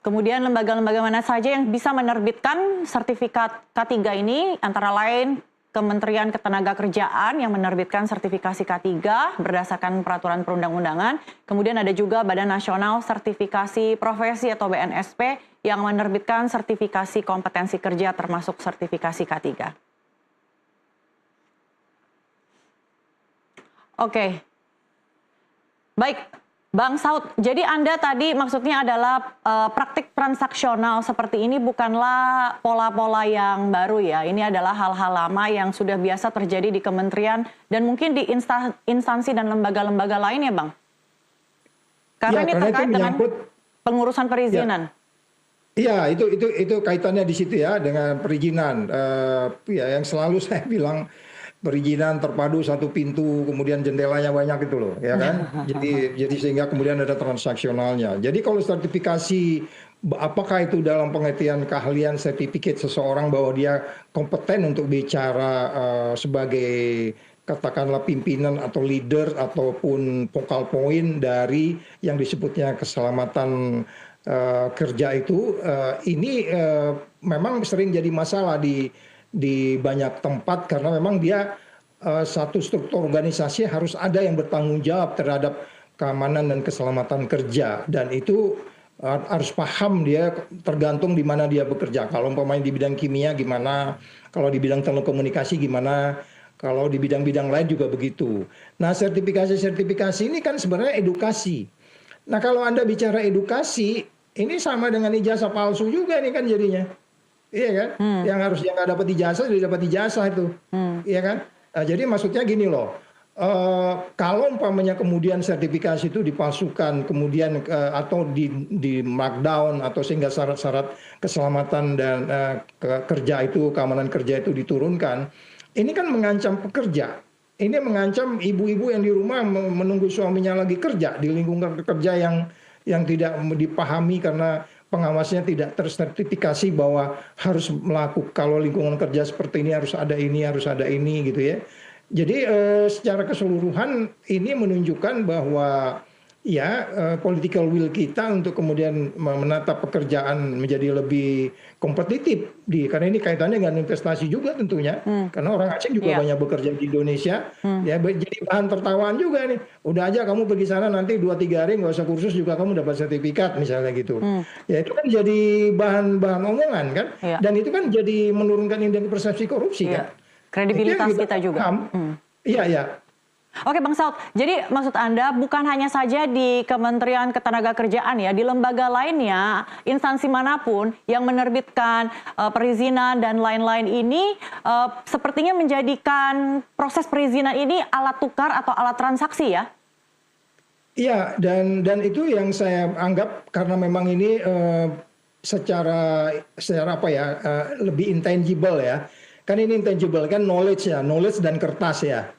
Kemudian lembaga-lembaga mana saja yang bisa menerbitkan sertifikat K3 ini, antara lain Kementerian Ketenagakerjaan yang menerbitkan sertifikasi K3 berdasarkan peraturan perundang-undangan. Kemudian ada juga Badan Nasional Sertifikasi Profesi atau BNSP yang menerbitkan sertifikasi kompetensi kerja termasuk sertifikasi K3. Oke. Baik. Bang Saud, jadi Anda tadi maksudnya adalah praktik transaksional seperti ini bukanlah pola-pola yang baru ya. Ini adalah hal-hal lama yang sudah biasa terjadi di kementerian dan mungkin di instansi dan lembaga-lembaga lain ya Bang? Karena ya, ini karena terkait dengan pengurusan perizinan. Iya, itu kaitannya di situ ya dengan perizinan. Ya, yang selalu saya bilang perizinan terpadu satu pintu, kemudian jendelanya banyak itu loh, ya kan? Jadi sehingga kemudian ada transaksionalnya. Jadi kalau sertifikasi, apakah itu dalam pengertian keahlian sertifikat seseorang bahwa dia kompeten untuk bicara sebagai katakanlah pimpinan atau leader ataupun focal point dari yang disebutnya keselamatan kerja itu, ini memang sering jadi masalah di banyak tempat karena memang dia satu struktur organisasi harus ada yang bertanggung jawab terhadap keamanan dan keselamatan kerja, dan itu harus paham dia tergantung di mana dia bekerja. Kalau umpamanya di bidang kimia gimana, kalau di bidang telekomunikasi gimana, kalau di bidang-bidang lain juga begitu. Nah, sertifikasi ini kan sebenarnya edukasi. Nah, kalau Anda bicara edukasi, ini sama dengan ijazah palsu juga nih kan jadinya. Iya kan? Yang harusnya nggak dapat ijazah, jadi dapat ijazah itu. Iya kan? Nah, jadi maksudnya gini loh, kalau umpamanya kemudian sertifikasi itu dipalsukan, kemudian atau di markdown, atau sehingga syarat-syarat keselamatan dan kerja itu, keamanan kerja itu diturunkan, ini kan mengancam pekerja. Ini mengancam ibu-ibu yang di rumah menunggu suaminya lagi kerja, di lingkungan kerja yang tidak dipahami karena pengawasnya tidak tersertifikasi bahwa harus melakukan, kalau lingkungan kerja seperti ini harus ada ini gitu ya. Jadi secara keseluruhan ini menunjukkan bahwa ya political will kita untuk kemudian menata pekerjaan menjadi lebih kompetitif, karena ini kaitannya dengan investasi juga tentunya, karena orang asing juga banyak bekerja di Indonesia, ya jadi bahan tertawaan juga nih. Udah aja kamu pergi sana nanti 2-3 hari nggak usah kursus juga kamu dapat sertifikat misalnya gitu. Ya itu kan jadi bahan omongan kan, dan itu kan jadi menurunkan indeks persepsi korupsi kan. Kredibilitas kita juga. Iya, iya. Oke Bang Saud, jadi maksud Anda bukan hanya saja di Kementerian Ketenagakerjaan ya, di lembaga lainnya, instansi manapun yang menerbitkan perizinan dan lain-lain ini sepertinya menjadikan proses perizinan ini alat tukar atau alat transaksi ya? Iya, dan itu yang saya anggap karena memang ini secara apa ya, lebih intangible ya. Kan ini intangible kan, knowledge dan kertas ya.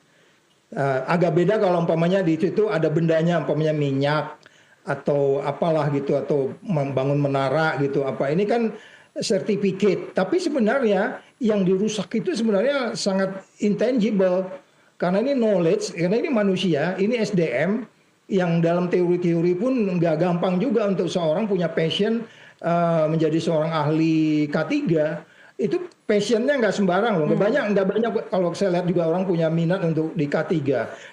Agak beda kalau umpamanya di situ ada bendanya, umpamanya minyak atau apalah gitu, atau membangun menara gitu apa. Ini kan sertifikat, tapi sebenarnya yang dirusak itu sebenarnya sangat intangible karena ini knowledge, karena ini manusia, ini SDM yang dalam teori-teori pun nggak gampang juga untuk seorang punya passion menjadi seorang ahli K3. Itu passionnya nggak sembarang loh, nggak banyak kalau saya lihat juga orang punya minat untuk di K3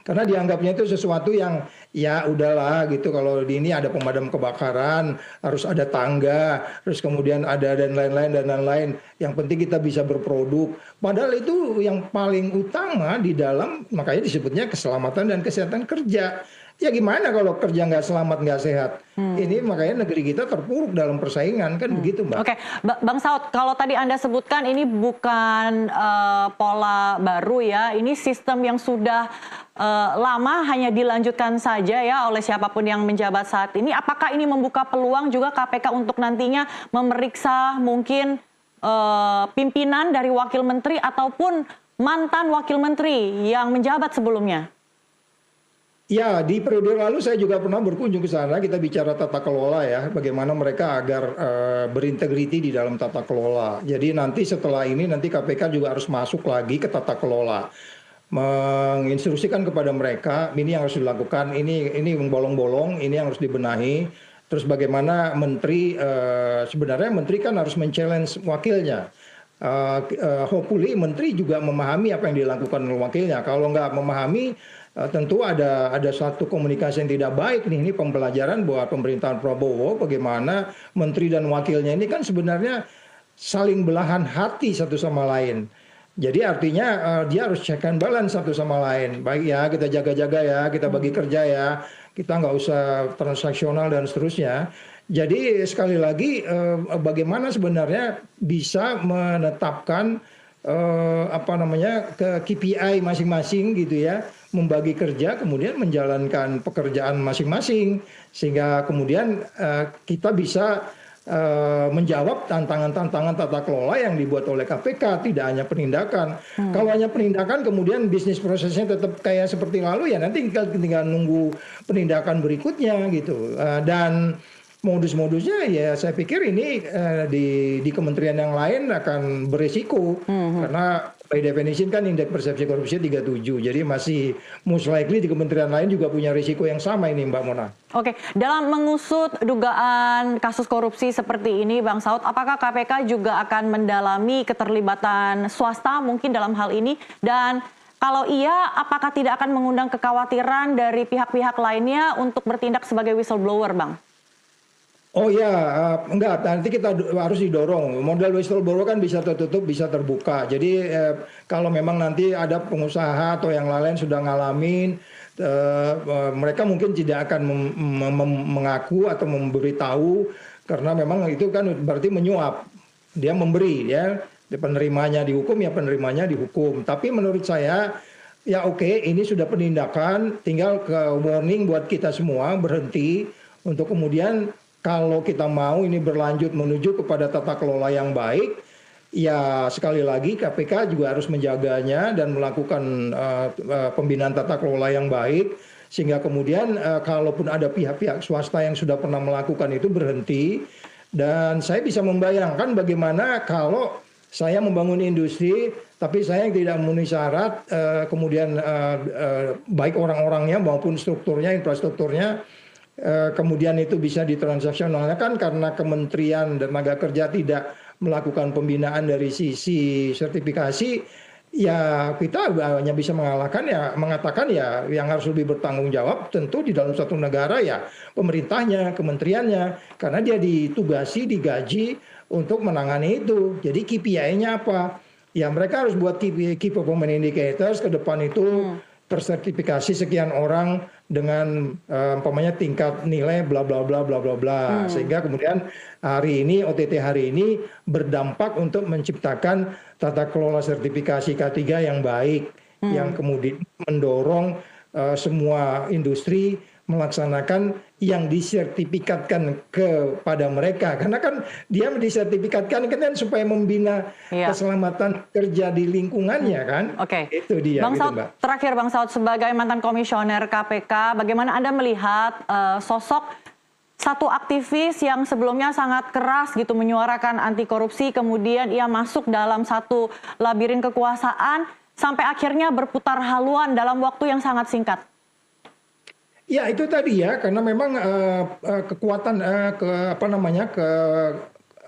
karena dianggapnya itu sesuatu yang ya udahlah gitu, kalau di ini ada pemadam kebakaran, harus ada tangga, terus kemudian ada dan lain-lain, yang penting kita bisa berproduk, padahal itu yang paling utama di dalam, makanya disebutnya keselamatan dan kesehatan kerja. Ya gimana kalau kerja nggak selamat, nggak sehat? Ini makanya negeri kita terpuruk dalam persaingan, kan begitu Mbak. Oke, Bang Saud, kalau tadi Anda sebutkan ini bukan pola baru ya, ini sistem yang sudah lama hanya dilanjutkan saja ya oleh siapapun yang menjabat saat ini. Apakah ini membuka peluang juga KPK untuk nantinya memeriksa mungkin pimpinan dari wakil menteri ataupun mantan wakil menteri yang menjabat sebelumnya? Ya, di periode lalu saya juga pernah berkunjung ke sana, kita bicara tata kelola ya, bagaimana mereka agar berintegriti di dalam tata kelola. Jadi nanti setelah ini, nanti KPK juga harus masuk lagi ke tata kelola. Menginstruksikan kepada mereka, ini yang harus dilakukan, ini bolong-bolong, ini yang harus dibenahi. terus bagaimana menteri sebenarnya menteri kan harus men-challenge wakilnya. Hopefully menteri juga memahami apa yang dilakukan oleh wakilnya. Kalau nggak memahami, tentu ada satu komunikasi yang tidak baik nih. Ini pembelajaran buat pemerintahan Prabowo bagaimana menteri dan wakilnya ini kan sebenarnya saling belahan hati satu sama lain. Jadi artinya dia harus check and balance satu sama lain. Baik ya, kita jaga-jaga ya, kita bagi kerja ya, kita nggak usah transaksional dan seterusnya. Jadi sekali lagi bagaimana sebenarnya bisa menetapkan apa namanya ke KPI masing-masing gitu ya, membagi kerja kemudian menjalankan pekerjaan masing-masing sehingga kemudian kita bisa menjawab tantangan-tantangan tata kelola yang dibuat oleh KPK, tidak hanya penindakan. Kalau hanya penindakan kemudian bisnis prosesnya tetap kayak seperti lalu ya nanti tinggal nunggu penindakan berikutnya gitu. Dan modus-modusnya ya saya pikir ini di kementerian yang lain akan beresiko karena by definition kan indeks persepsi korupsi 37. Jadi masih most likely di kementerian lain juga punya risiko yang sama ini Mbak Mona. Oke, dalam mengusut dugaan kasus korupsi seperti ini, Bang Saud, apakah KPK juga akan mendalami keterlibatan swasta mungkin dalam hal ini? Dan kalau iya, apakah tidak akan mengundang kekhawatiran dari pihak-pihak lainnya untuk bertindak sebagai whistleblower, Bang? Oh ya, enggak. Nanti kita harus didorong. Model whistleblower kan bisa tertutup, bisa terbuka. Jadi kalau memang nanti ada pengusaha atau yang lain sudah ngalamin, mereka mungkin tidak akan mengaku atau memberitahu karena memang itu kan berarti menyuap. Dia memberi, ya. Penerimanya dihukum, ya penerimanya dihukum. Tapi menurut saya, ya oke, ini sudah penindakan. Tinggal ke warning buat kita semua berhenti untuk kemudian kalau kita mau ini berlanjut menuju kepada tata kelola yang baik, ya sekali lagi KPK juga harus menjaganya dan melakukan pembinaan tata kelola yang baik, sehingga kemudian kalaupun ada pihak-pihak swasta yang sudah pernah melakukan itu berhenti. Dan saya bisa membayangkan bagaimana kalau saya membangun industri, tapi saya yang tidak memenuhi syarat, kemudian baik orang-orangnya maupun strukturnya, infrastrukturnya, kemudian itu bisa ditransaksionalkan karena Kementerian Tenaga Kerja tidak melakukan pembinaan dari sisi sertifikasi, ya kita hanya bisa mengatakan ya yang harus lebih bertanggung jawab tentu di dalam satu negara ya pemerintahnya, kementeriannya, karena dia ditugasi, digaji untuk menangani itu. Jadi KPI-nya apa? Ya mereka harus buat key performance indicators ke depan itu tersertifikasi sekian orang dengan umpamanya tingkat nilai bla bla bla bla bla bla, sehingga kemudian hari ini OTT hari ini berdampak untuk menciptakan tata kelola sertifikasi K3 yang baik, yang kemudian mendorong semua industri melaksanakan yang disertifikatkan kepada mereka, karena kan dia disertifikatkan kan supaya membina keselamatan kerja di lingkungannya kan. Oke. Itu dia. Bang gitu, Saud, Mbak. terakhir Bang Saud sebagai mantan komisioner KPK, bagaimana Anda melihat sosok satu aktivis yang sebelumnya sangat keras gitu menyuarakan anti korupsi, kemudian ia masuk dalam satu labirin kekuasaan sampai akhirnya berputar haluan dalam waktu yang sangat singkat? Ya itu tadi ya, karena memang kekuatan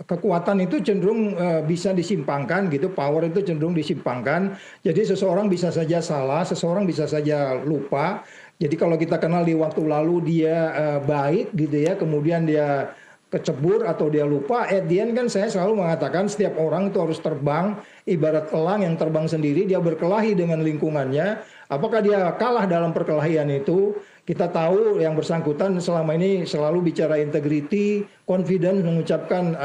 kekuatan itu cenderung bisa disimpangkan gitu, power itu cenderung disimpangkan. Jadi seseorang bisa saja salah, seseorang bisa saja lupa. Jadi kalau kita kenal di waktu lalu dia baik gitu ya, kemudian dia kecebur atau dia lupa, at the end kan saya selalu mengatakan setiap orang itu harus terbang, ibarat elang yang terbang sendiri, dia berkelahi dengan lingkungannya. Apakah dia kalah dalam perkelahian itu? Kita tahu yang bersangkutan selama ini selalu bicara integrity, confident, mengucapkan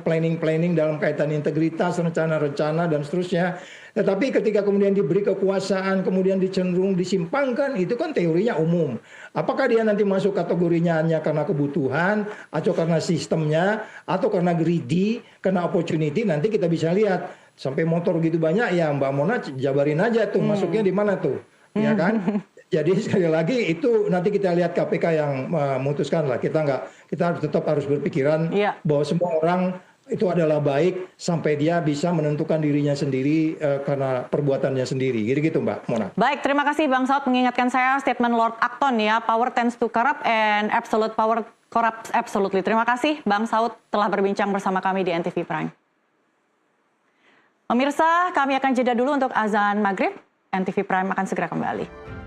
planning dalam kaitan integritas, rencana-rencana dan seterusnya. Tetapi ketika kemudian diberi kekuasaan, kemudian dicenderung disimpangkan, itu kan teorinya umum. Apakah dia nanti masuk kategorinya hanya karena kebutuhan, atau karena sistemnya, atau karena greedy, karena opportunity, nanti kita bisa lihat. Sampai motor gitu banyak, ya Mbak Mona jabarin aja tuh, masuknya di mana tuh, ya kan? Jadi sekali lagi itu nanti kita lihat KPK yang memutuskan lah. Kita tetap harus berpikiran bahwa semua orang itu adalah baik sampai dia bisa menentukan dirinya sendiri karena perbuatannya sendiri. Gitu Mbak Mona. Baik, terima kasih Bang Saud mengingatkan saya statement Lord Acton ya, power tends to corrupt and absolute power Corrupt absolutely. Terima kasih Bang Saud telah berbincang bersama kami di NTV Prime. Pemirsa, kami akan jeda dulu untuk azan maghrib. NTV Prime akan segera kembali.